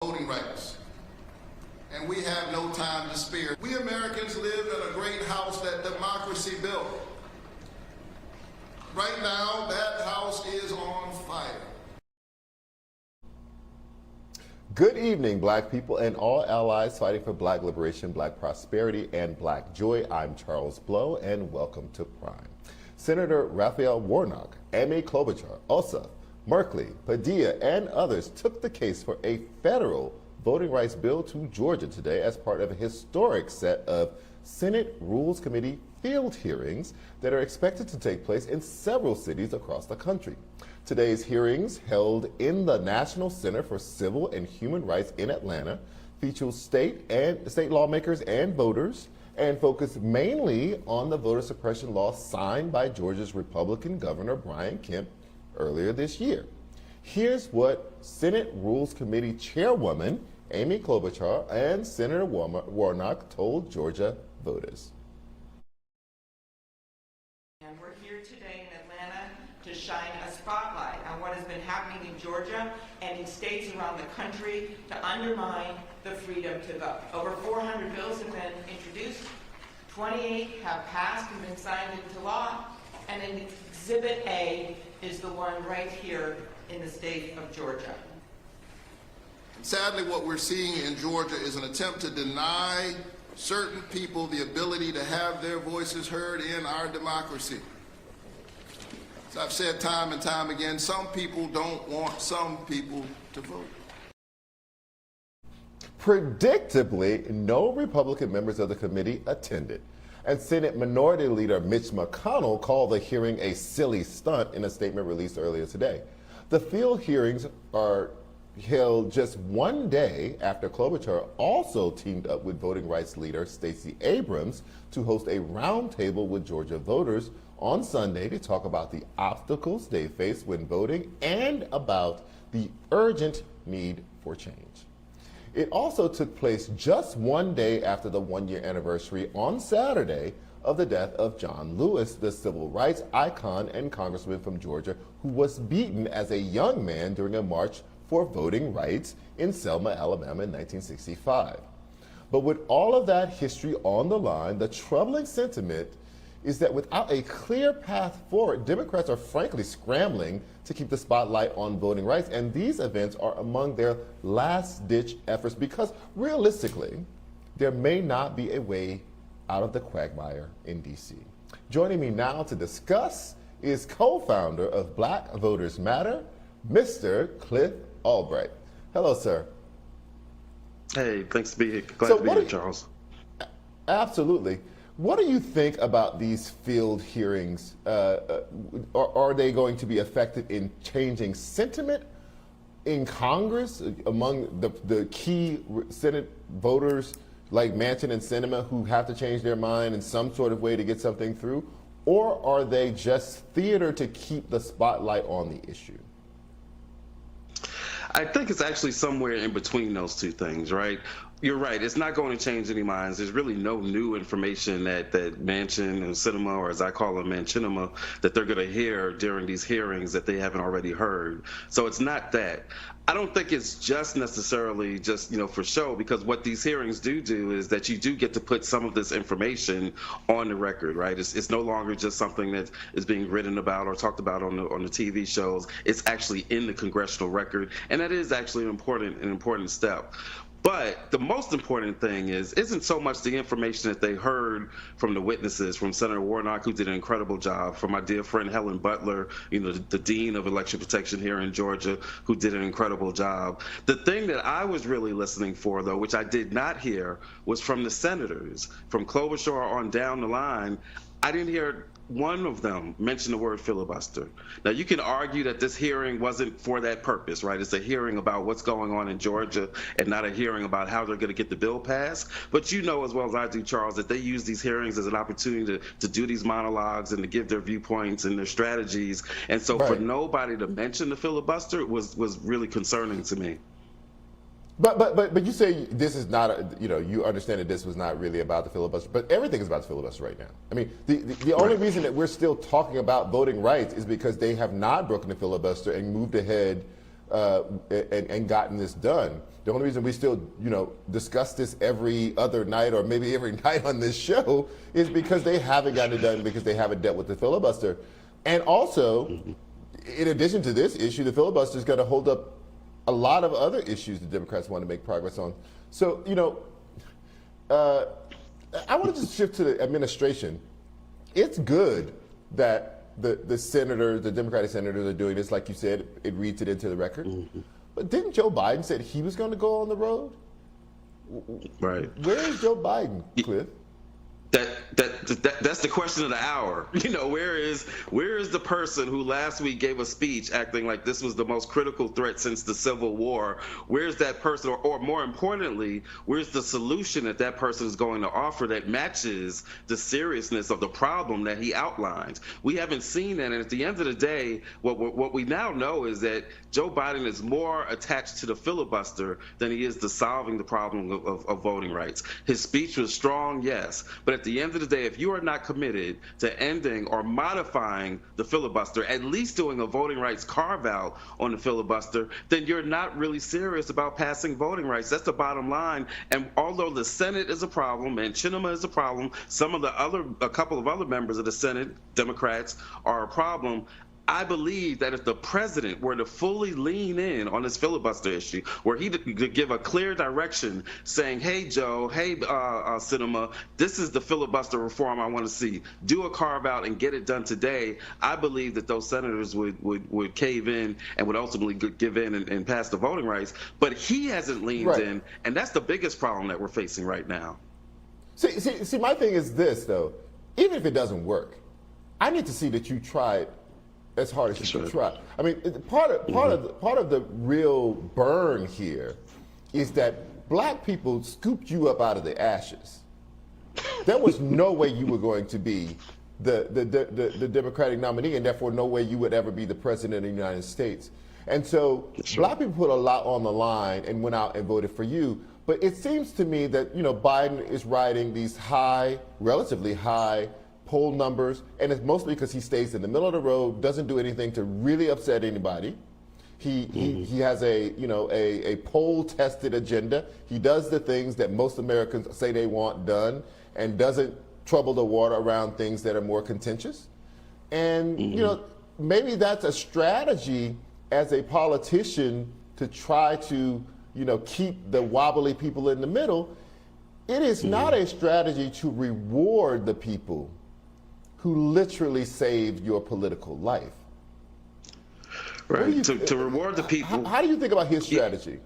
voting rights. And we have no time to spare. We Americans live in a great house that democracy built. Right now, that house is on fire. Good evening, Black people and all allies fighting for Black liberation, Black prosperity, and Black joy. I'm Charles Blow, and welcome to Prime. Senator Raphael Warnock, Amy Klobuchar, Ossoff, Merkley, Padilla, and others took the case for a federal voting rights bill to Georgia today as part of a historic set of Senate Rules Committee field hearings that are expected to take place in several cities across the country. Today's hearings, held in the National Center for Civil and Human Rights in Atlanta, feature state lawmakers and voters, and focus mainly on the voter suppression law signed by Georgia's Republican Governor Brian Kemp earlier this year. Here's what Senate Rules Committee Chairwoman Amy Klobuchar and Senator Warnock told Georgia voters. And we're here today in Atlanta to shine a spotlight on what has been happening in Georgia and in states around the country to undermine the freedom to vote. Over 400 bills have been introduced, 28 have passed and been signed into law, and in Exhibit A is the one right here in the state of Georgia. Sadly, what we're seeing in Georgia is an attempt to deny certain people the ability to have their voices heard in our democracy. As I've said time and time again, some people don't want some people to vote. Predictably, no Republican members of the committee attended, and Senate Minority Leader Mitch McConnell called the hearing a silly stunt in a statement released earlier today. The field hearings are held just one day after Klobuchar also teamed up with voting rights leader Stacey Abrams to host a roundtable with Georgia voters on Sunday to talk about the obstacles they face when voting and about the urgent need for change. It also took place just one day after the one-year anniversary on Saturday of the death of John Lewis, the civil rights icon and congressman from Georgia who was beaten as a young man during a march for voting rights in Selma, Alabama in 1965. But with all of that history on the line, the troubling sentiment is that without a clear path forward, Democrats are frankly scrambling to keep the spotlight on voting rights, and these events are among their last-ditch efforts because realistically, there may not be a way out of the quagmire in D.C. Joining me now to discuss is co-founder of Black Voters Matter, Mr. Cliff Albright. Hello, sir. Hey, thanks to be here. Glad to be here, Charles. Absolutely. What do you think about these field hearings? Are they going to be effective in changing sentiment in Congress among the key Senate voters like Manchin and Sinema who have to change their mind in some sort of way to get something through? Or are they just theater to keep the spotlight on the issue? I think it's actually somewhere in between those two things, right? You're right. It's not going to change any minds. There's really no new information that Manchin and Sinema, or as I call them, Manchinema, that they're going to hear during these hearings that they haven't already heard. So it's not that. I don't think it's just necessarily just, for show, because what these hearings do is that you do get to put some of this information on the record, right? It's no longer just something that is being written about or talked about on the TV shows. It's actually in the congressional record, and that is actually an important step. But the most important thing isn't so much the information that they heard from the witnesses, from Senator Warnock, who did an incredible job, from my dear friend Helen Butler, the Dean of Election Protection here in Georgia, who did an incredible job. The thing that I was really listening for, though, which I did not hear, was from the senators. From Klobuchar on down the line, I didn't hear one of them mention the word filibuster. Now, you can argue that this hearing wasn't for that purpose, right? It's a hearing about what's going on in Georgia and not a hearing about how they're going to get the bill passed. But you know as well as I do, Charles, that they use these hearings as an opportunity to do these monologues and to give their viewpoints and their strategies. And so for nobody to mention the filibuster was really concerning to me. But you say this is not, you understand that this was not really about the filibuster, but everything is about the filibuster right now. I mean, the only reason that we're still talking about voting rights is because they have not broken the filibuster and moved ahead and gotten this done. The only reason we still, discuss this every other night or maybe every night on this show is because they haven't gotten it done, because they haven't dealt with the filibuster. And also, in addition to this issue, the filibuster is going to hold up a lot of other issues the Democrats want to make progress on. So, I want to just shift to the administration. It's good that the senators, the Democratic senators, are doing this. Like you said, it reads it into the record. Mm-hmm. But didn't Joe Biden said he was going to go on the road? Right. Where is Joe Biden, Cliff? That's the question of the hour. Where is the person who last week gave a speech acting like this was the most critical threat since the Civil War? Where's that person, or more importantly, where's the solution that person is going to offer that matches the seriousness of the problem that he outlined? We haven't seen that, and at the end of the day, what we now know is that Joe Biden is more attached to the filibuster than he is to solving the problem of voting rights. His speech was strong, yes, but at the end of the day, if you are not committed to ending or modifying the filibuster, at least doing a voting rights carve out on the filibuster, then you're not really serious about passing voting rights. That's the bottom line. And although the Senate is a problem and Chinema is a problem, a couple of other members of the Senate, Democrats, are a problem. I believe that if the president were to fully lean in on this filibuster issue, where he could give a clear direction saying, hey, Joe, hey, Sinema, this is the filibuster reform I want to see. Do a carve out and get it done today. I believe that those senators would cave in and would ultimately give in and pass the voting rights. But he hasn't leaned in, and that's the biggest problem that we're facing right now. See, my thing is this, though. Even if it doesn't work, I need to see that you tried as hard as you can try. I mean, part of the real burn here is that black people scooped you up out of the ashes. There was no way you were going to be the Democratic nominee, and therefore no way you would ever be the president of the United States. And so black people put a lot on the line and went out and voted for you. But it seems to me that Biden is riding these relatively high poll numbers, and it's mostly because he stays in the middle of the road, doesn't do anything to really upset anybody. He has a poll-tested agenda. He does the things that most Americans say they want done, and doesn't trouble the water around things that are more contentious. And maybe that's a strategy as a politician to try to keep the wobbly people in the middle. It is not a strategy to reward the people who literally saved your political life. Right, to reward the people. How do you think about his strategy?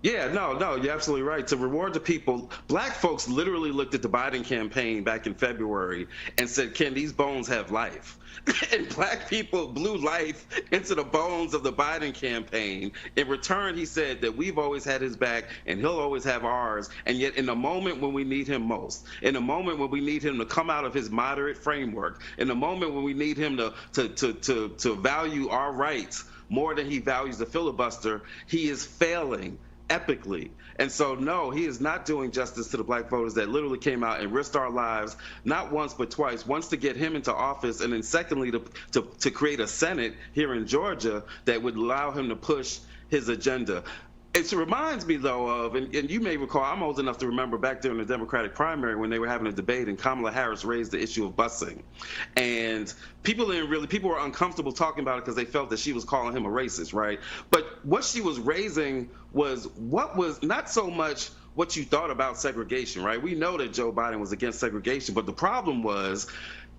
Yeah, no, you're absolutely right. To reward the people, black folks literally looked at the Biden campaign back in February and said, can these bones have life? And black people blew life into the bones of the Biden campaign. In return, he said that we've always had his back and he'll always have ours. And yet in the moment when we need him most, in the moment when we need him to come out of his moderate framework, in the moment when we need him to value our rights more than he values the filibuster, he is failing epically. And so, no, he is not doing justice to the black voters that literally came out and risked our lives, not once but twice. Once to get him into office, and then secondly to create a Senate here in Georgia that would allow him to push his agenda. It reminds me, though, of, and you may recall, I'm old enough to remember back during the Democratic primary when they were having a debate and Kamala Harris raised the issue of busing. And people were uncomfortable talking about it because they felt that she was calling him a racist, right? But what she was raising was not so much what you thought about segregation, right? We know that Joe Biden was against segregation, but the problem was,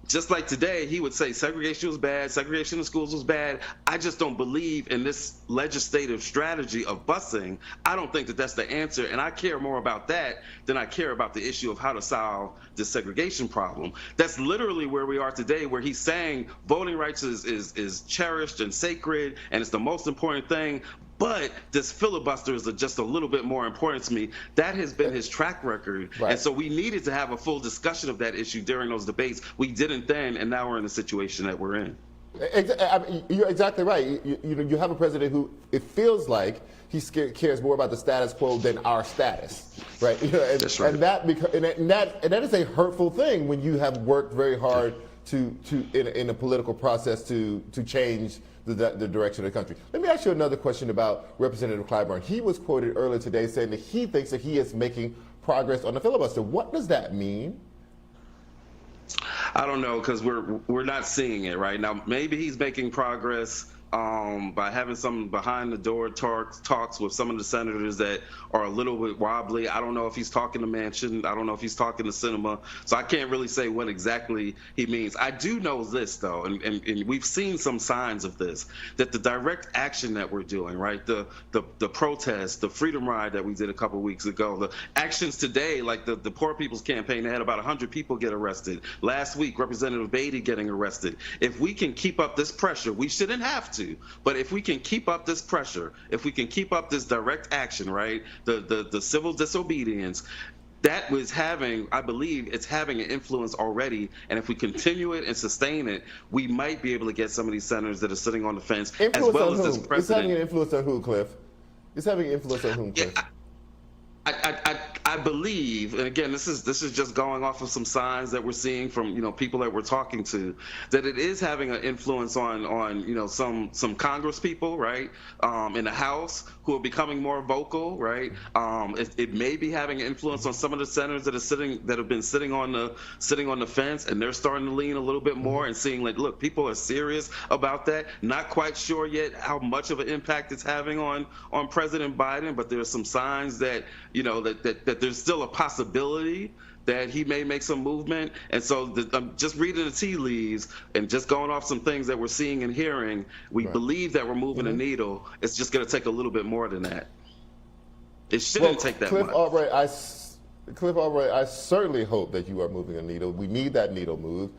just like today, he would say segregation was bad, segregation in schools was bad. I just don't believe in this legislative strategy of busing. I don't think that that's the answer, and I care more about that than I care about the issue of how to solve this segregation problem. That's literally where we are today, where he's saying voting rights is cherished and sacred, and it's the most important thing. But this filibuster is just a little bit more important to me. That has been his track record. Right. And so we needed to have a full discussion of that issue during those debates. We didn't then, and now we're in the situation that we're in. I mean, you're exactly right. You have a president who, it feels like he cares more about the status quo than our status, right? That's right. And that is a hurtful thing when you have worked very hard in a political process to change the direction of the country. Let me ask you another question about Representative Clyburn. He was quoted earlier today saying that he thinks that he is making progress on the filibuster. What does that mean? I don't know, because we're not seeing it right now. Maybe he's making progress by having some behind the door talks with some of the senators that are a little bit wobbly. I don't know if he's talking to Manchin. I don't know if he's talking to Sinema. So I can't really say what exactly he means. I do know this, though, and we've seen some signs of this, that the direct action that we're doing, right, the protest, the freedom ride that we did a couple weeks ago, the actions today, like the Poor People's Campaign, they had about 100 people get arrested. Last week, Representative Beatty getting arrested. If we can keep up this pressure, we shouldn't have to. But if we can keep up this pressure, if we can keep up this direct action, right, the civil disobedience, that was having, I believe, it's having an influence already. And if we continue it and sustain it, we might be able to get some of these senators that are sitting on the fence, as well as this president. It's having an influence on who, Cliff? It's having an influence on whom, Cliff? I believe, and again, this is just going off of some signs that we're seeing from people that we're talking to, that it is having an influence on some Congress people, right, in the House, who are becoming more vocal, right. It may be having an influence on some of the senators that have been sitting on the fence, and they're starting to lean a little bit more and seeing, like, look, people are serious about that. Not quite sure yet how much of an impact it's having on President Biden, but there are some signs that that there's still a possibility that he may make some movement. And so I'm just reading the tea leaves and just going off some things that we're seeing and hearing. We believe that we're moving a needle. It's just going to take a little bit more than that. It shouldn't take that much. Cliff Albright, I certainly hope that you are moving a needle. We need that needle moved.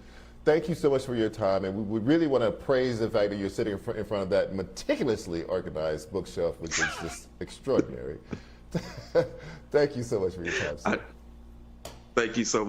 Thank you so much for your time, and we really want to praise the fact that you're sitting in front of that meticulously organized bookshelf, which is just extraordinary. Thank you so much for your time, sir. Thank you so much.